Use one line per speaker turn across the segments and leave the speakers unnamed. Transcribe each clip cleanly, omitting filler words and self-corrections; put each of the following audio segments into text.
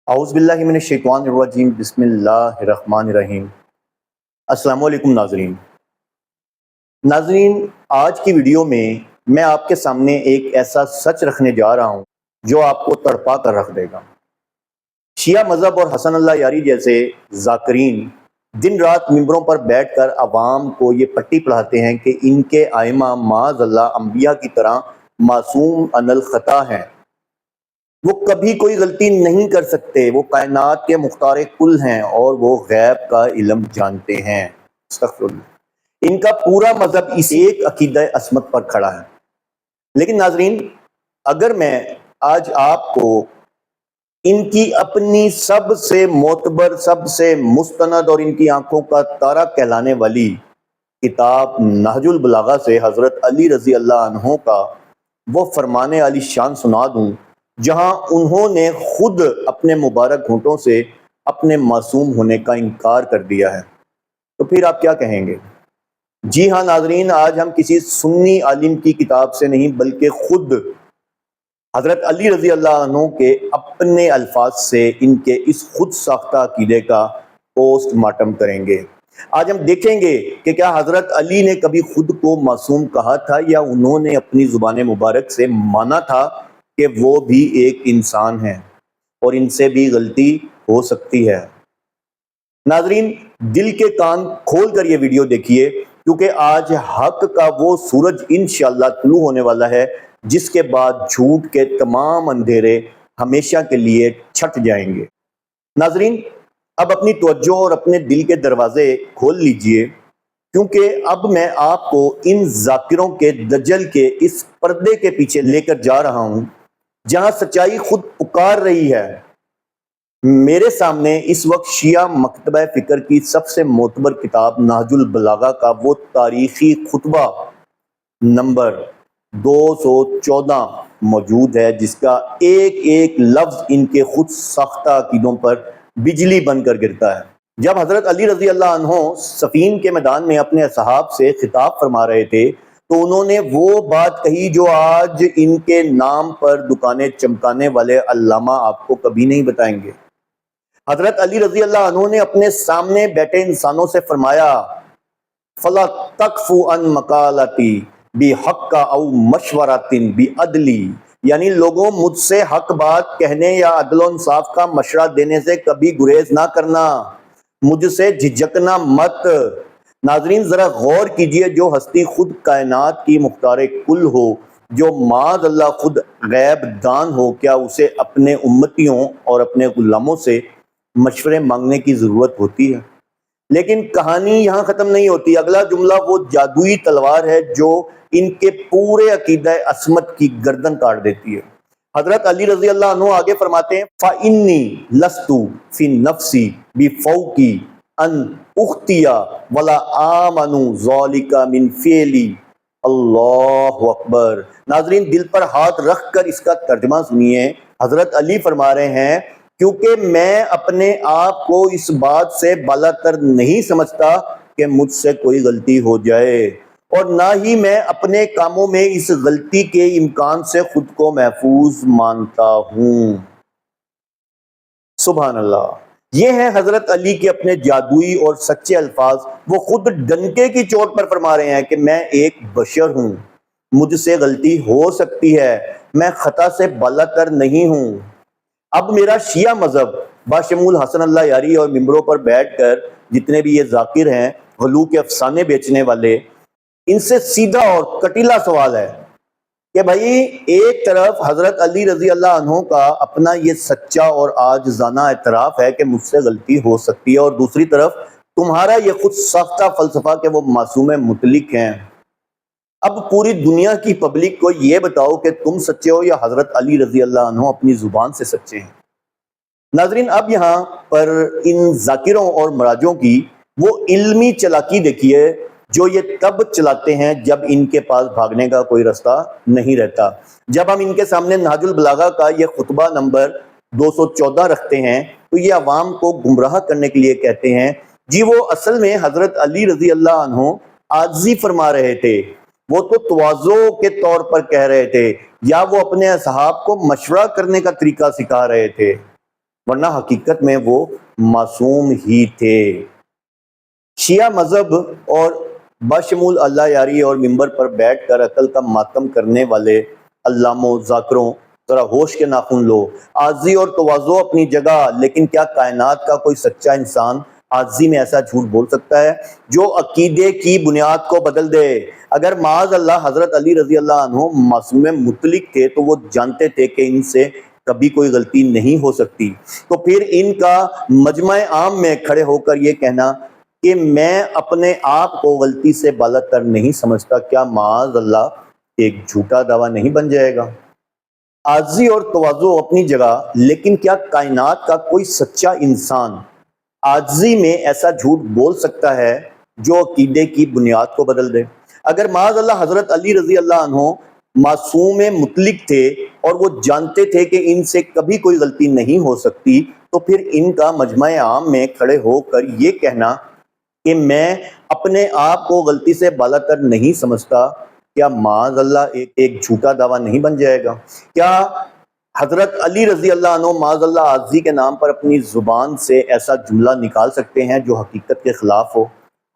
اعوذ باللہ من الشیطان الرجیم بسم اللہ الرحمن الرحیم۔ السلام علیکم ناظرین، آج کی ویڈیو میں آپ کے سامنے ایک ایسا سچ رکھنے جا رہا ہوں جو آپ کو تڑپا کر رکھ دے گا۔ شیعہ مذہب اور حسن اللہ یاری جیسے ذاکرین دن رات ممبروں پر بیٹھ کر عوام کو یہ پٹی پڑھاتے ہیں کہ ان کے ائمہ معاذ اللہ انبیاء کی طرح معصوم عن الخطا ہیں، وہ کبھی کوئی غلطی نہیں کر سکتے، وہ کائنات کے مختار کل ہیں اور وہ غیب کا علم جانتے ہیں۔ استغفر اللہ۔ ان کا پورا مذہب اس ایک عقیدہ عصمت پر کھڑا ہے۔ لیکن ناظرین، اگر میں آج آپ کو ان کی اپنی سب سے معتبر، سب سے مستند اور ان کی آنکھوں کا تارا کہلانے والی کتاب نہج البلاغہ سے حضرت علی رضی اللہ عنہ کا وہ فرمان علی شان سنا دوں، جہاں انہوں نے خود اپنے مبارک ہونٹوں سے اپنے معصوم ہونے کا انکار کر دیا ہے، تو پھر آپ کیا کہیں گے؟ جی ہاں ناظرین، آج ہم کسی سنی عالم کی کتاب سے نہیں بلکہ خود حضرت علی رضی اللہ عنہ کے اپنے الفاظ سے ان کے اس خود ساختہ عقیدے کا پوسٹ مارٹم کریں گے۔ آج ہم دیکھیں گے کہ کیا حضرت علی نے کبھی خود کو معصوم کہا تھا یا انہوں نے اپنی زبان مبارک سے مانا تھا کہ وہ بھی ایک انسان ہیں اور ان سے بھی غلطی ہو سکتی ہے۔ ناظرین، دل کے کان کھول کر یہ ویڈیو دیکھیے، کیونکہ آج حق کا وہ سورج انشاءاللہ طلوع ہونے والا ہے جس کے بعد جھوٹ کے تمام اندھیرے ہمیشہ کے لیے چھٹ جائیں گے۔ ناظرین، اب اپنی توجہ اور اپنے دل کے دروازے کھول لیجئے، کیونکہ اب میں آپ کو ان ذاکروں کے دجل کے اس پردے کے پیچھے لے کر جا رہا ہوں جہاں سچائی خود پکار رہی ہے۔ میرے سامنے اس وقت شیعہ مکتبہ فکر کی سب سے معتبر کتاب نہج البلاغہ کا وہ تاریخی خطبہ نمبر 214 موجود ہے، جس کا ایک ایک لفظ ان کے خود ساختہ عقیدوں پر بجلی بن کر گرتا ہے۔ جب حضرت علی رضی اللہ عنہ صفین کے میدان میں اپنے اصحاب سے خطاب فرما رہے تھے تو انہوں نے وہ بات کہی جو آج ان کے نام پر دکانیں چمکانے والے علامہ آپ کو کبھی نہیں بتائیں گے۔ حضرت علی رضی اللہ عنہ نے اپنے سامنے بیٹھے انسانوں سے فرمایا، فَلَا تَقْفُ عَنْ مَقَالَتِي بِحَقَّ أَوْ مَشْوَرَةٍ بِعَدْلِ، یعنی لوگوں مجھ سے حق بات کہنے یا عدل و انصاف کا مشورہ دینے سے کبھی گریز نہ کرنا، مجھ سے جھجکنا مت۔ ناظرین، ذرا غور کیجئے، جو ہستی خود کائنات کی مختار کل ہو، جو معاذ اللہ خود غیب دان ہو، کیا اسے اپنے امتیوں اور اپنے غلاموں سے مشورے مانگنے کی ضرورت ہوتی ہے؟ لیکن کہانی یہاں ختم نہیں ہوتی۔ اگلا جملہ وہ جادوئی تلوار ہے جو ان کے پورے عقیدہ عصمت کی گردن کاٹ دیتی ہے۔ حضرت علی رضی اللہ عنہ آگے فرماتے ہیں، فَإِنِّي لَسْتُ فِي النَّفْسِ بِفَوْقِ أَنْ أُخْطِئَ وَلَا آمَنُ ذَلِكَ مِنْ فِعْلِي۔ اللہ اکبر۔ ناظرین، دل پر ہاتھ رکھ کر اس کا ترجمہ سنیے۔ حضرت علی فرما رہے ہیں، کیونکہ میں اپنے آپ کو اس بات سے بالا تر نہیں سمجھتا کہ مجھ سے کوئی غلطی ہو جائے، اور نہ ہی میں اپنے کاموں میں اس غلطی کے امکان سے خود کو محفوظ مانتا ہوں۔ سبحان اللہ۔ یہ ہیں حضرت علی کے اپنے جادوئی اور سچے الفاظ۔ وہ خود ڈنکے کی چوٹ پر فرما رہے ہیں کہ میں ایک بشر ہوں، مجھ سے غلطی ہو سکتی ہے، میں خطا سے بالا تر نہیں ہوں۔ اب میرا شیعہ مذہب باشمول حسن اللہ یاری اور ممبروں پر بیٹھ کر جتنے بھی یہ ذاکر ہیں، غلو کے افسانے بیچنے والے، ان سے سیدھا اور کٹیلا سوال ہے کہ بھائی، ایک طرف حضرت علی رضی اللہ عنہ کا اپنا یہ سچا اور عاجزانہ اعتراف ہے کہ مجھ سے غلطی ہو سکتی ہے، اور دوسری طرف تمہارا یہ خود ساختہ فلسفہ کہ وہ معصوم مطلق ہیں۔ اب پوری دنیا کی پبلک کو یہ بتاؤ کہ تم سچے ہو یا حضرت علی رضی اللہ عنہ اپنی زبان سے سچے ہیں۔ ناظرین، اب یہاں پر ان ذاکروں اور مراجوں کی وہ علمی چلاکی دیکھیے جو یہ تب چلاتے ہیں جب ان کے پاس بھاگنے کا کوئی راستہ نہیں رہتا۔ جب ہم ان کے سامنے نہج البلاغہ کا یہ خطبہ نمبر 214 رکھتے ہیں تو یہ عوام کو گمراہ کرنے کے لیے کہتے ہیں، جی وہ اصل میں حضرت علی رضی اللہ عنہ عاجزی فرما رہے تھے، وہ تو تواضع کے طور پر کہہ رہے تھے، یا وہ اپنے اصحاب کو مشورہ کرنے کا طریقہ سکھا رہے تھے۔ ورنہ حقیقت میں وہ معصوم ہی تھے۔ شیعہ مذہب اور بشمول اللہ یاری اور ممبر پر بیٹھ کر عقل کا ماتم کرنے والے علاموں ذاکروں، ذرا ہوش کے ناخن لو۔ عاجزی اور تواضع اپنی جگہ، لیکن کیا کائنات کا کوئی سچا انسان عاجزی میں ایسا جھوٹ بول سکتا ہے جو عقیدے کی بنیاد کو بدل دے؟ اگر معاذ اللہ حضرت علی رضی اللہ عنہ معصوم مطلق تھے تو وہ جانتے تھے کہ ان سے کبھی کوئی غلطی نہیں ہو سکتی، تو پھر ان کا مجمع عام میں کھڑے ہو کر یہ کہنا کہ میں اپنے آپ کو غلطی سے بالاتر نہیں سمجھتا، کیا معاذ اللہ ایک جھوٹا دعویٰ نہیں بن جائے گا؟ عاجزی اور تواضع اپنی جگہ، لیکن کیا کائنات کا کوئی سچا انسان عاجزی میں ایسا جھوٹ بول سکتا ہے جو عقیدے کی بنیاد کو بدل دے؟ اگر معاذ اللہ حضرت علی رضی اللہ عنہ معصوم مطلق تھے اور وہ جانتے تھے کہ ان سے کبھی کوئی غلطی نہیں ہو سکتی، تو پھر ان کا مجمع عام میں کھڑے ہو کر یہ کہنا کہ میں اپنے آپ کو غلطی سے بالاتر نہیں سمجھتا، کیا معاذ اللہ ایک جھوٹا دعویٰ نہیں بن جائے گا؟ کیا حضرت علی رضی اللہ عنہ معاذ اللہ عاجزی کے نام پر اپنی زبان سے ایسا جملہ نکال سکتے ہیں جو حقیقت کے خلاف ہو؟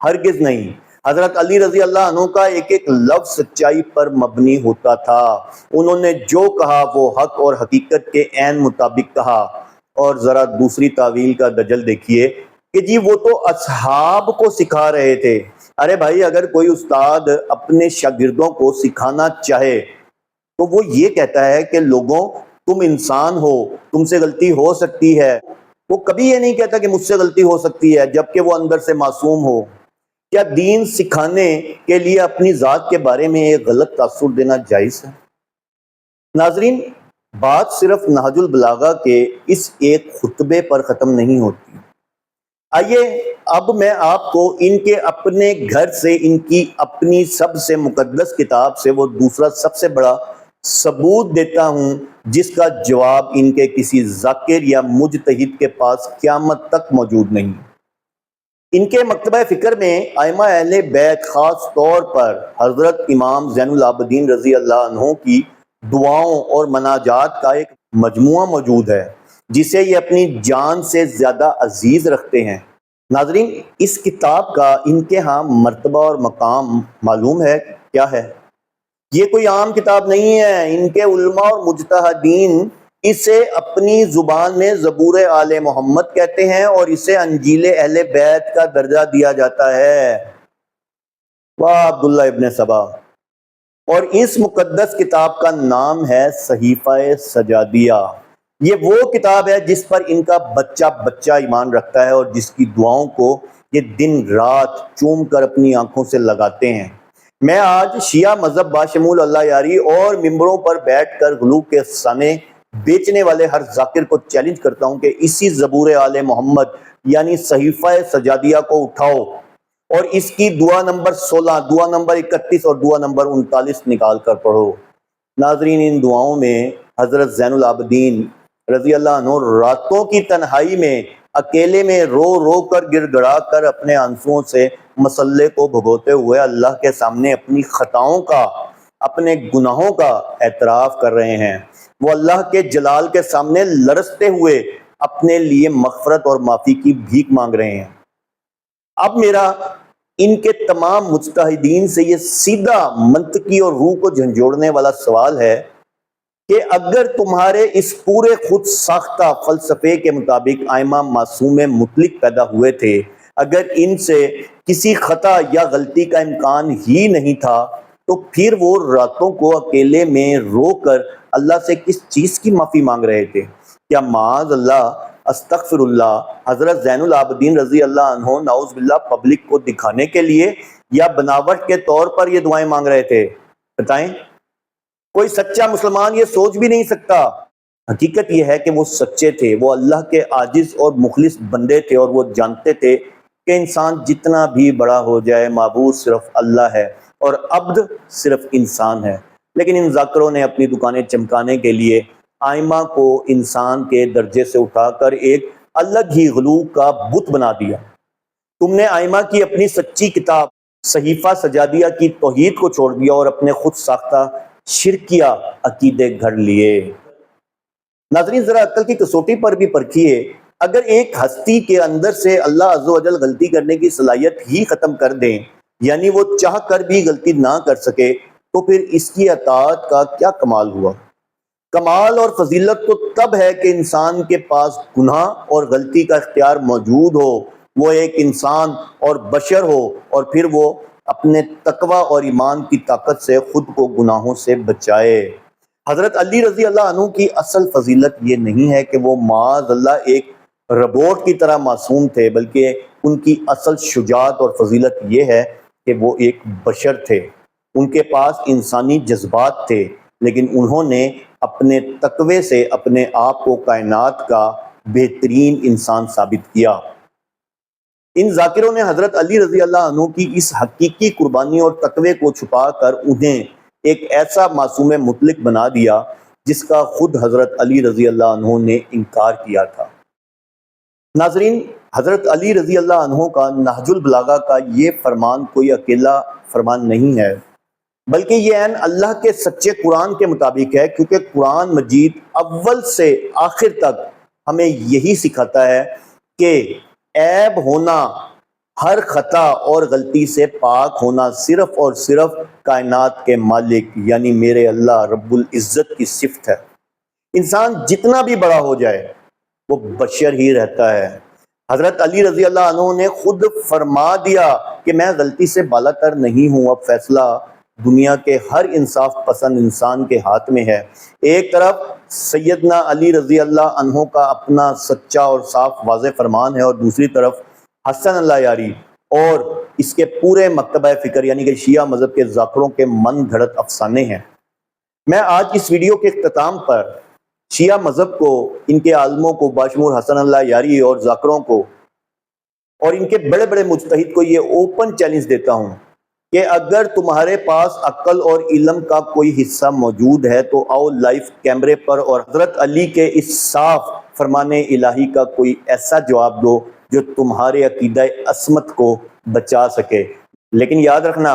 ہرگز نہیں۔ حضرت علی رضی اللہ عنہ کا ایک ایک لفظ سچائی پر مبنی ہوتا تھا۔ انہوں نے جو کہا وہ حق اور حقیقت کے عین مطابق کہا۔ اور ذرا دوسری تعویل کا دجل دیکھیے کہ جی وہ تو اصحاب کو سکھا رہے تھے۔ ارے بھائی، اگر کوئی استاد اپنے شاگردوں کو سکھانا چاہے تو وہ یہ کہتا ہے کہ لوگوں، تم انسان ہو، تم سے غلطی ہو سکتی ہے۔ وہ کبھی یہ نہیں کہتا کہ مجھ سے غلطی ہو سکتی ہے، جبکہ وہ اندر سے معصوم ہو۔ کیا دین سکھانے کے لیے اپنی ذات کے بارے میں ایک غلط تاثر دینا جائز ہے؟ ناظرین، بات صرف نہج البلاغہ کے اس ایک خطبے پر ختم نہیں ہوتی۔ آئیے اب میں آپ کو ان کے اپنے گھر سے، ان کی اپنی سب سے مقدس کتاب سے وہ دوسرا سب سے بڑا ثبوت دیتا ہوں جس کا جواب ان کے کسی ذاکر یا مجتہد کے پاس قیامت تک موجود نہیں۔ ان کے مکتبہ فکر میں ائمہ اہل بیت، خاص طور پر حضرت امام زین العابدین رضی اللہ عنہ کی دعاؤں اور مناجات کا ایک مجموعہ موجود ہے جسے یہ اپنی جان سے زیادہ عزیز رکھتے ہیں۔ ناظرین، اس کتاب کا ان کے ہاں مرتبہ اور مقام معلوم ہے کیا ہے؟ یہ کوئی عام کتاب نہیں ہے۔ ان کے علماء اور مجتہدین اسے اپنی زبان میں زبور آل محمد کہتے ہیں اور اسے انجیل اہل بیت کا درجہ دیا جاتا ہے۔ واہ عبداللہ ابن سبا۔ اور اس مقدس کتاب کا نام ہے صحیفہ سجادیہ۔ یہ وہ کتاب ہے جس پر ان کا بچہ بچہ ایمان رکھتا ہے اور جس کی دعاؤں کو یہ دن رات چوم کر اپنی آنکھوں سے لگاتے ہیں۔ میں آج شیعہ مذہب باشمول اللہ یاری اور ممبروں پر بیٹھ کر غلو کے افسانے بیچنے والے ہر ذاکر کو چیلنج کرتا ہوں کہ اسی زبور آل محمد یعنی صحیفہ سجادیہ کو اٹھاؤ اور اس کی دعا نمبر 16، دعا نمبر 31 اور دعا نمبر 39 نکال کر پڑھو۔ ناظرین، ان دعاؤں میں حضرت زین العابدین رضی اللہ عنہ راتوں کی تنہائی میں اکیلے میں رو رو کر گر گڑا کر اپنے آنسوؤں سے مسلح کو بھگوتے ہوئے اللہ کے سامنے اپنی خطاؤں کا، اپنے گناہوں کا اعتراف کر رہے ہیں۔ وہ اللہ کے جلال کے سامنے لرزتے ہوئے اپنے لیے مغفرت اور معافی کی بھیک مانگ رہے ہیں۔ اب میرا ان کے تمام مجتہدین سے یہ سیدھا منطقی اور روح کو جھنجھوڑنے والا سوال ہے کہ اگر تمہارے اس پورے خود ساختہ فلسفے کے مطابق ائمہ معصوم مطلق پیدا ہوئے تھے، اگر ان سے کسی خطا یا غلطی کا امکان ہی نہیں تھا، تو پھر وہ راتوں کو اکیلے میں رو کر اللہ سے کس چیز کی معافی مانگ رہے تھے؟ کیا معاذ اللہ، استغفر اللہ، حضرت زین العابدین رضی اللہ عنہ نعوذ باللہ پبلک کو دکھانے کے لیے یا بناوٹ کے طور پر یہ دعائیں مانگ رہے تھے؟ بتائیں، کوئی سچا مسلمان یہ سوچ بھی نہیں سکتا۔ حقیقت یہ ہے کہ وہ سچے تھے، وہ اللہ کے عاجز اور مخلص بندے تھے اور وہ جانتے تھے کہ انسان جتنا بھی بڑا ہو جائے معبود صرف اللہ ہے اور عبد صرف انسان ہے۔ لیکن ان ذاکروں نے اپنی دکانیں چمکانے کے لیے ائمہ کو انسان کے درجے سے اٹھا کر ایک الگ ہی غلو کا بت بنا دیا۔ تم نے ائمہ کی اپنی سچی کتاب صحیفہ سجادیہ کی توحید کو چھوڑ دیا اور اپنے خود ساختہ شرکیہ عقیدے گھڑ لیے۔ ناظرین ذرا عقل کی کسوٹی پر بھی پرکھیے، اگر ایک ہستی کے اندر سے اللہ عز و جل غلطی کرنے کی صلاحیت ہی ختم کر دیں، یعنی وہ چاہ کر بھی غلطی نہ کر سکے، تو پھر اس کی اطاعت کا کیا کمال ہوا؟ کمال اور فضیلت تو تب ہے کہ انسان کے پاس گناہ اور غلطی کا اختیار موجود ہو، وہ ایک انسان اور بشر ہو، اور پھر وہ اپنے تقوی اور ایمان کی طاقت سے خود کو گناہوں سے بچائے۔ حضرت علی رضی اللہ عنہ کی اصل فضیلت یہ نہیں ہے کہ وہ معاذ اللہ ایک روبوٹ کی طرح معصوم تھے، بلکہ ان کی اصل شجاعت اور فضیلت یہ ہے کہ وہ ایک بشر تھے، ان کے پاس انسانی جذبات تھے، لیکن انہوں نے اپنے تقوی سے اپنے آپ کو کائنات کا بہترین انسان ثابت کیا۔ ان ذاکروں نے حضرت علی رضی اللہ عنہ کی اس حقیقی قربانی اور تقوی کو چھپا کر انہیں ایک ایسا معصوم مطلق بنا دیا جس کا خود حضرت علی رضی اللہ عنہ نے انکار کیا تھا۔ ناظرین، حضرت علی رضی اللہ عنہ کا نہج البلاغہ کا یہ فرمان کوئی اکیلا فرمان نہیں ہے، بلکہ یہ عین اللہ کے سچے قرآن کے مطابق ہے، کیونکہ قرآن مجید اول سے آخر تک ہمیں یہی سکھاتا ہے کہ عیب ہونا، ہر خطا اور غلطی سے پاک ہونا صرف اور صرف کائنات کے مالک یعنی میرے اللہ رب العزت کی صفت ہے۔ انسان جتنا بھی بڑا ہو جائے وہ بشر ہی رہتا ہے۔ حضرت علی رضی اللہ عنہ نے خود فرما دیا کہ میں غلطی سے بالا تر نہیں ہوں، اب فیصلہ دنیا کے ہر انصاف پسند انسان کے ہاتھ میں ہے۔ ایک طرف سیدنا علی رضی اللہ عنہ کا اپنا سچا اور صاف واضح فرمان ہے، اور دوسری طرف حسن اللہ یاری اور اس کے پورے مکتبہ فکر یعنی کہ شیعہ مذہب کے ذاکروں کے من گھڑت افسانے ہیں۔ میں آج اس ویڈیو کے اختتام پر شیعہ مذہب کو، ان کے عالموں کو باشمول حسن اللہ یاری اور ذاکروں کو اور ان کے بڑے بڑے مجتہد کو یہ اوپن چیلنج دیتا ہوں کہ اگر تمہارے پاس عقل اور علم کا کوئی حصہ موجود ہے تو آؤ لائیو کیمرے پر اور حضرت علی کے اس صاف فرمان الہی کا کوئی ایسا جواب دو جو تمہارے عقیدہ عصمت کو بچا سکے۔ لیکن یاد رکھنا،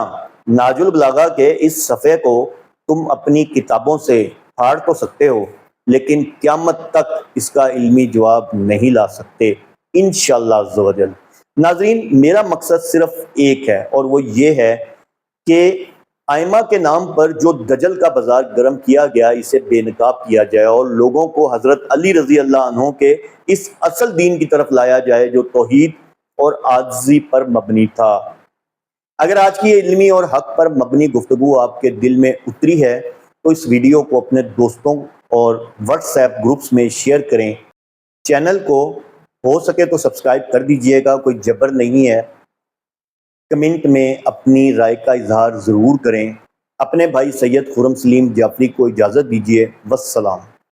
نہج البلاغہ کے اس صفحے کو تم اپنی کتابوں سے پھاڑ تو سکتے ہو، لیکن قیامت تک اس کا علمی جواب نہیں لا سکتے انشاءاللہ عز و جل۔ ناظرین، میرا مقصد صرف ایک ہے، اور وہ یہ ہے کہ ائمہ کے نام پر جو دجل کا بازار گرم کیا گیا اسے بے نقاب کیا جائے اور لوگوں کو حضرت علی رضی اللہ عنہ کے اس اصل دین کی طرف لایا جائے جو توحید اور عاجزی پر مبنی تھا۔ اگر آج کی یہ علمی اور حق پر مبنی گفتگو آپ کے دل میں اتری ہے تو اس ویڈیو کو اپنے دوستوں اور واٹس ایپ گروپس میں شیئر کریں۔ چینل کو ہو سکے تو سبسکرائب کر دیجئے گا، کوئی جبر نہیں ہے۔ کمنٹ میں اپنی رائے کا اظہار ضرور کریں۔ اپنے بھائی سید خرم سلیم جعفری کو اجازت دیجیے۔ والسلام۔